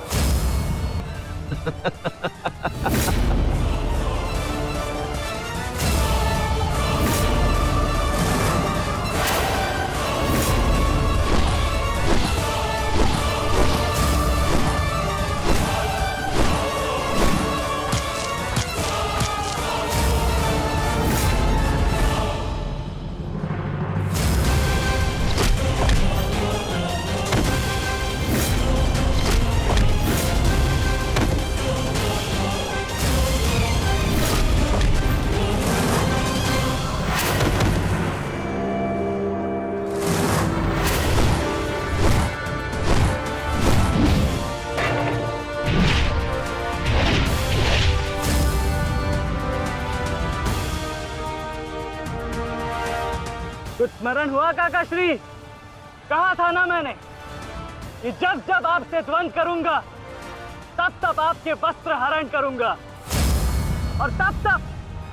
कुछ स्मरण हुआ काका श्री? कहा था ना मैंने कि जब जब आपसे द्वंद्व करूंगा तब तब आपके वस्त्र हरण करूंगा और तब तब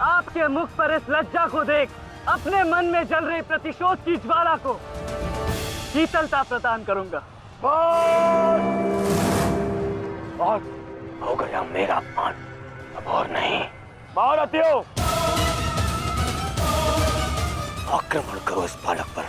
आपके मुख पर इस लज्जा को देख अपने मन में जल रही प्रतिशोध की ज्वाला को शीतलता प्रदान करूंगा। बहुत हो गया मेरा अपमान, अब और नहीं। महारथियों, आक्रमण करो इस बालक पर।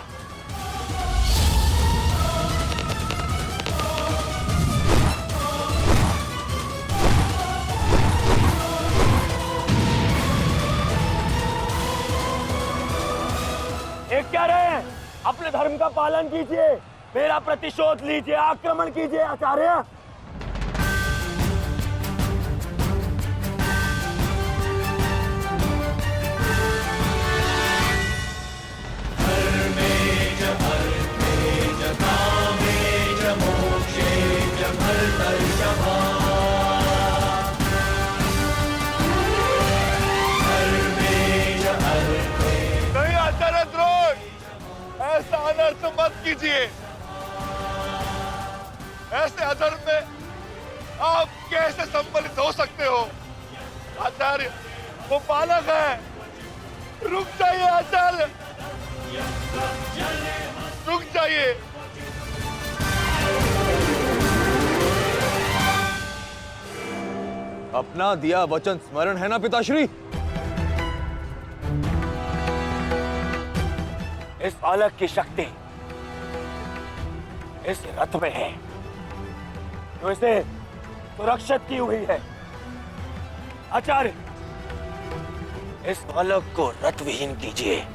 एक क्या रहे हैं? अपने धर्म का पालन कीजिए, मेरा प्रतिशोध लीजिए, आक्रमण कीजिए आचार्य। नहीं आचार्य द्रोण, ऐसा अनर्थ मत कीजिए। ऐसे अधर्म में आप कैसे सम्मिलित हो सकते हो? आचार्य, वो बालक है। रुक जाइए आचार्य, रुक जाइए। अपना दिया वचन स्मरण है ना पिताश्री? इस बालक की शक्ति इस रथ में है, जो इसे सुरक्षित की हुई है। आचार्य, इस बालक को रथ विहीन कीजिए।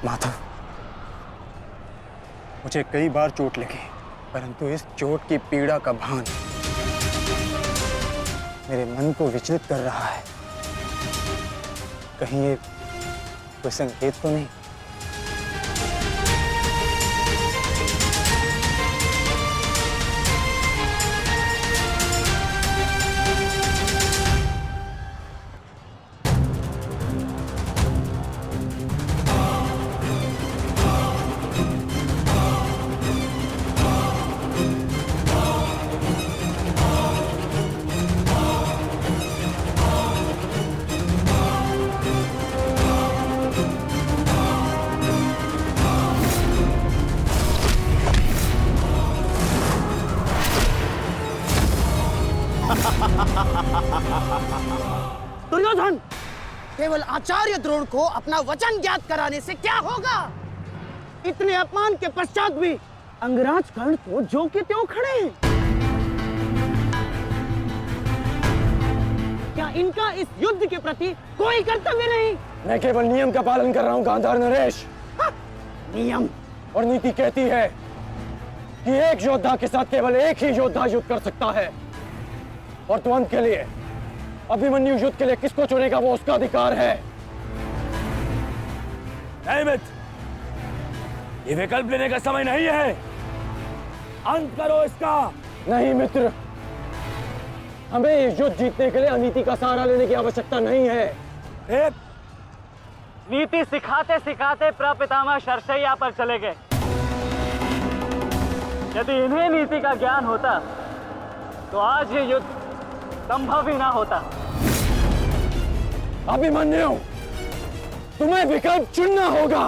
माधव, मुझे कई बार चोट लगी, परंतु इस चोट की पीड़ा का भान मेरे मन को विचलित कर रहा है। कहीं ये कोई संकेत तो नहीं? दुर्योधन, केवल आचार्य द्रोण को अपना वचन ज्ञात कराने से क्या होगा? इतने अपमान के पश्चात भी अंगराज कर्ण तो जो के त्यों खड़े हैं। क्या इनका इस युद्ध के प्रति कोई कर्तव्य नहीं? मैं केवल नियम का पालन कर रहा हूं गांधार नरेश। नियम और नीति कहती है कि एक योद्धा के साथ केवल एक ही योद्धा युद्ध कर सकता है, और तुरंत के लिए अभिमन्यु युद्ध के लिए किसको चुनेगा वो उसका अधिकार है। नहीं मित्र, ये विकल्प लेने का समय नहीं है। अंत करो इसका। नहीं मित्र, हमें ये युद्ध जीतने के लिए अनीति का सहारा लेने की आवश्यकता नहीं है। नीति सिखाते सिखाते प्रपितामह शरशैया पर चले गए। यदि इन्हें नीति का ज्ञान होता तो आज ये युद्ध संभव ही ना होता। अभिमन्यु, तुम्हें विकल्प चुनना होगा।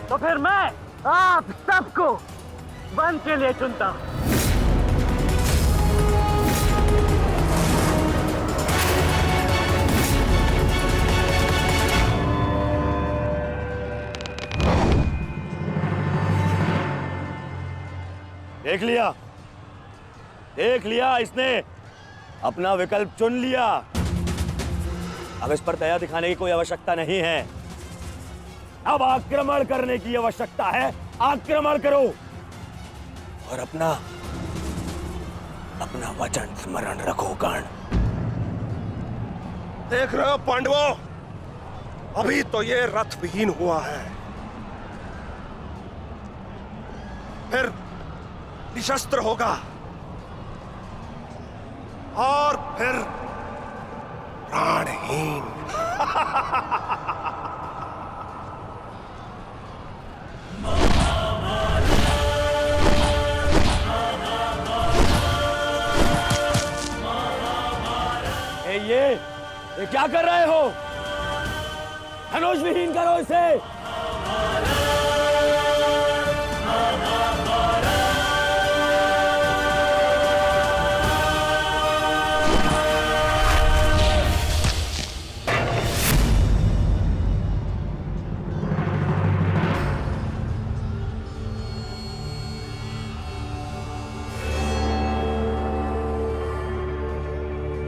तो फिर मैं आप सबको वन के लिए चुनता हूं। देख लिया इसने अपना विकल्प चुन लिया। अब इस पर दया दिखाने की कोई आवश्यकता नहीं है। अब आक्रमण करने की आवश्यकता है। आक्रमण करो और अपना वचन स्मरण रखो कर्ण। देख रहे हो पांडवों, अभी तो ये रथ विहीन हुआ है, फिर निशस्त्र होगा और फिर प्राणहीन। ये क्या कर रहे हो? धनुष विहीन करो इसे।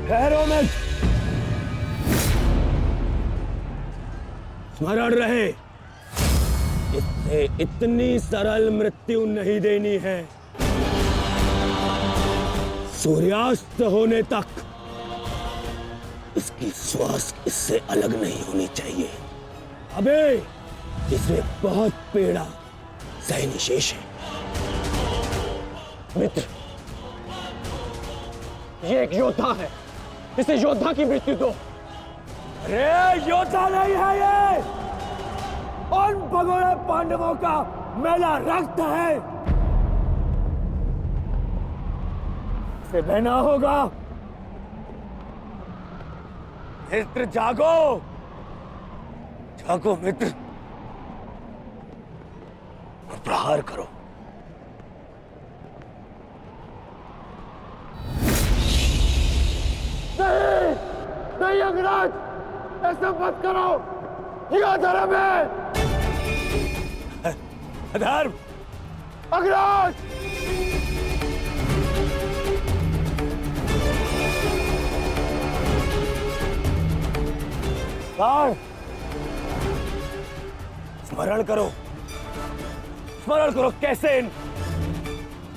ठहरो मत, स्मरण रहे, इससे इतनी सरल मृत्यु नहीं देनी है। सूर्यास्त होने तक इसकी श्वास इससे अलग नहीं होनी चाहिए। अबे इसे बहुत पीड़ा सहनी शेष है। मित्र, ये एक योद्धा है, इसे योद्धा की मृत्यु दो। अरे योद्धा नहीं है ये, उन भगोड़े पांडवों का मेला रक्त है। इसे बहना होगा। मित्र जागो, जागो मित्र, और प्रहार करो। नहीं, नहीं अंगराज, ऐसा मत करो, ये अधर्म है। अधर्म? अंगराज! स्मरण करो, स्मरण करो कैसे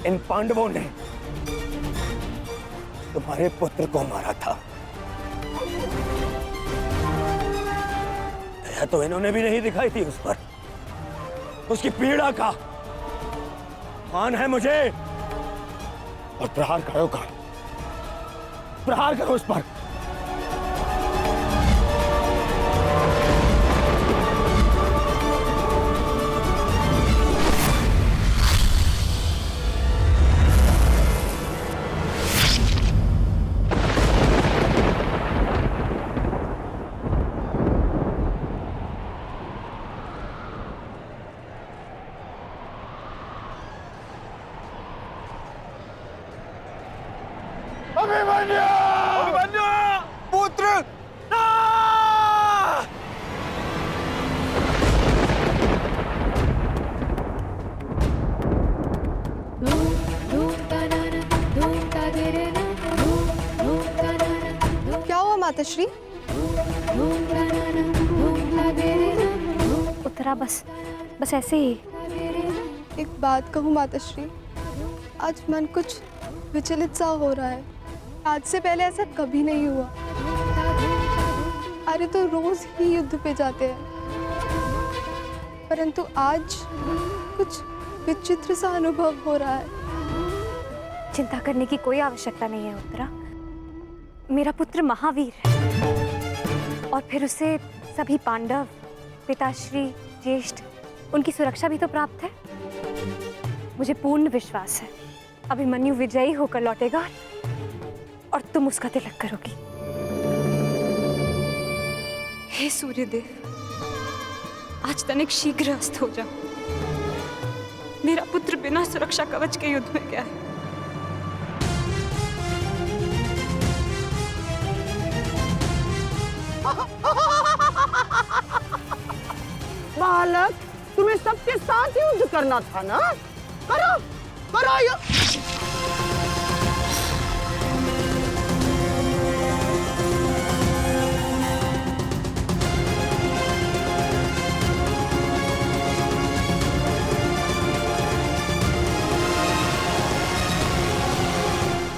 इन पांडवों ने तुम्हारे पुत्र को मारा था। दया तो इन्होंने भी नहीं दिखाई थी उस पर। उसकी पीड़ा का मान है मुझे। और प्रहार करो, प्रहार करो उस पर। पुत्र! क्या हुआ माताश्री? उतरा बस ऐसे ही। एक बात कहूँ माताश्री, आज मन कुछ विचलित सा हो रहा है। आज से पहले ऐसा कभी नहीं हुआ। अरे तो रोज ही युद्ध पे जाते हैं, परंतु आज कुछ विचित्र सा अनुभव हो रहा है। चिंता करने की कोई आवश्यकता नहीं है उत्तरा। मेरा पुत्र महावीर है और फिर उसे सभी पांडव, पिताश्री, ज्येष्ठ, उनकी सुरक्षा भी तो प्राप्त है। मुझे पूर्ण विश्वास है अभिमन्यु विजयी होकर लौटेगा और तुम उसका तिलक करोगी। हे सूर्यदेव, आज तनिक शीघ्र अस्त हो जाओ। मेरा पुत्र बिना सुरक्षा कवच के युद्ध में गया है। बालक, तुम्हें सबके साथ युद्ध करना था ना? करो, करो युद्ध।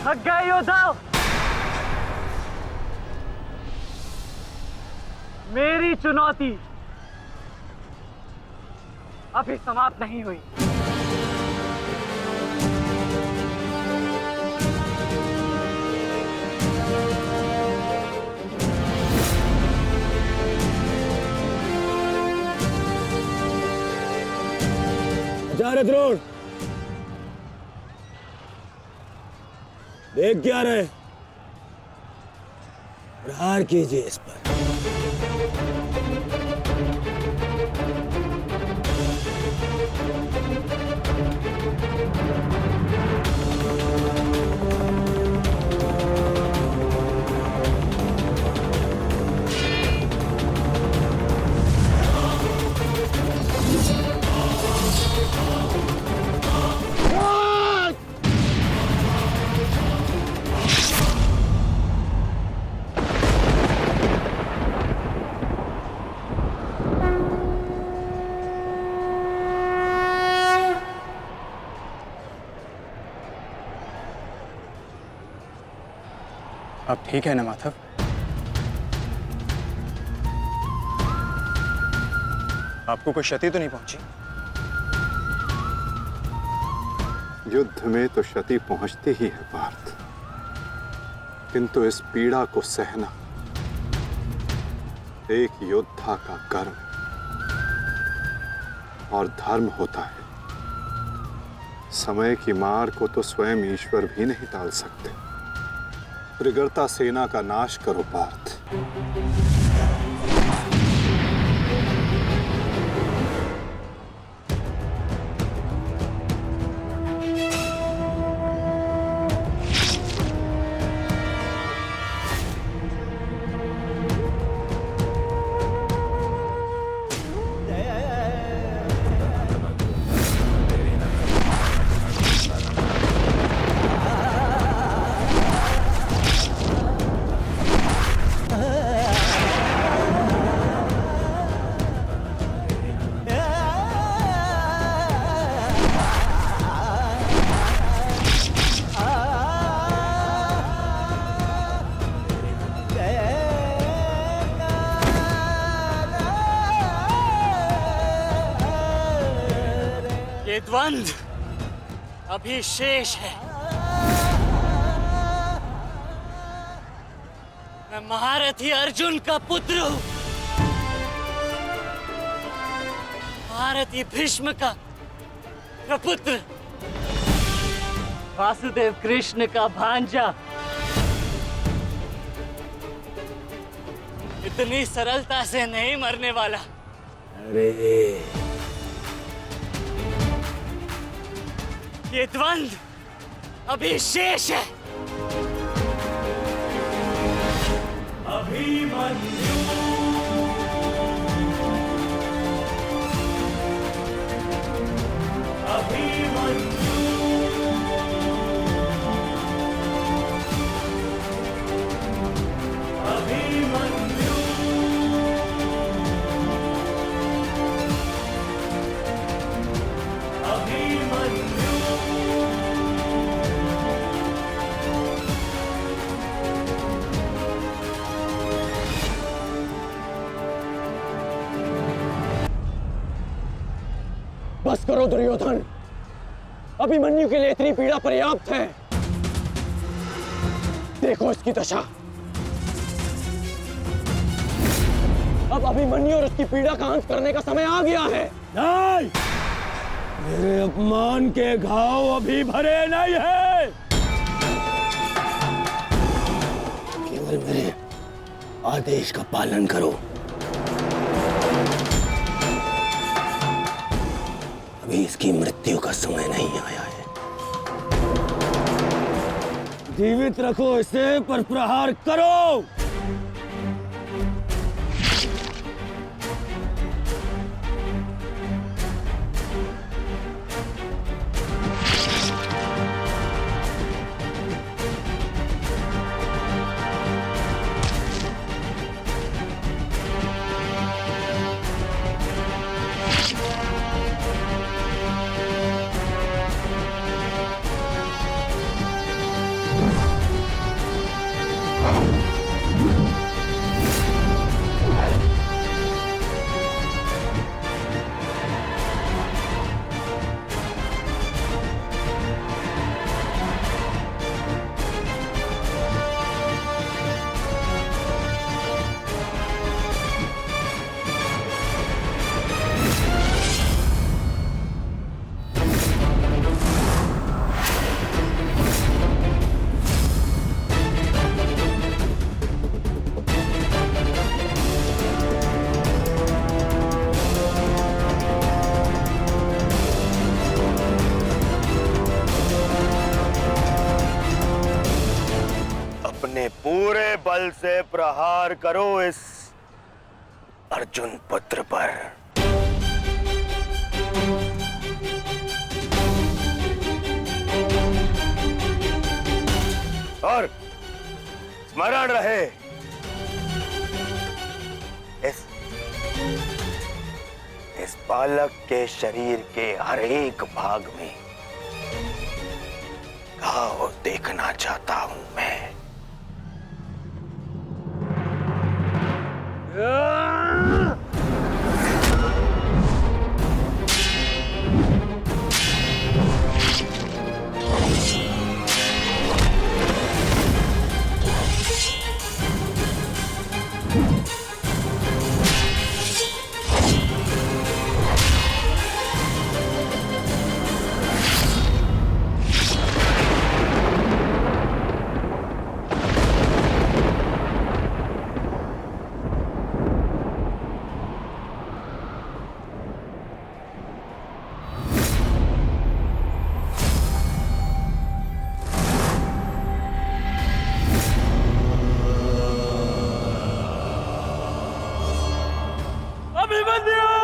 थक गए योद्धा? मेरी चुनौती अभी समाप्त नहीं हुई। आचार्य द्रोण, देख क्या रहे? प्रहार कीजिए इस पर। अब ठीक है ना माधव? आपको कोई क्षति तो नहीं पहुंची? युद्ध में तो क्षति पहुंचती ही है पार्थ, किंतु इस पीड़ा को सहना एक योद्धा का कर्म और धर्म होता है। समय की मार को तो स्वयं ईश्वर भी नहीं टाल सकते। त्रिगर्ता सेना का नाश करो पार्थ। द्वंद्व अभी शेष है। मैं महारथी अर्जुन का पुत्र हूं, महारथी भीष्म का प्रपुत्र, वासुदेव कृष्ण का भांजा। इतनी सरलता से नहीं मरने वाला। अरे ये द्वंद्व अभी शेष है। अभिमन्यु अभिमन्यु अभिमन्यु अभिमन्यु बस करो दुर्योधन, अभिमन्यु के लिए इतनी पीड़ा पर्याप्त है। देखो इसकी दशा। अब अभिमन्यु और उसकी पीड़ा का अंत करने का समय आ गया है। नहीं, मेरे अपमान के घाव अभी भरे नहीं है। केवल मेरे आदेश का पालन करो। अभी इसकी मृत्यु का समय नहीं आया है। जीवित रखो इसे, पर प्रहार करो। बल से प्रहार करो इस अर्जुन पुत्र पर। और स्मरण रहे, इस बालक के शरीर के हर एक भाग में घाव देखना चाहता हूं मैं। अभिमन्यु!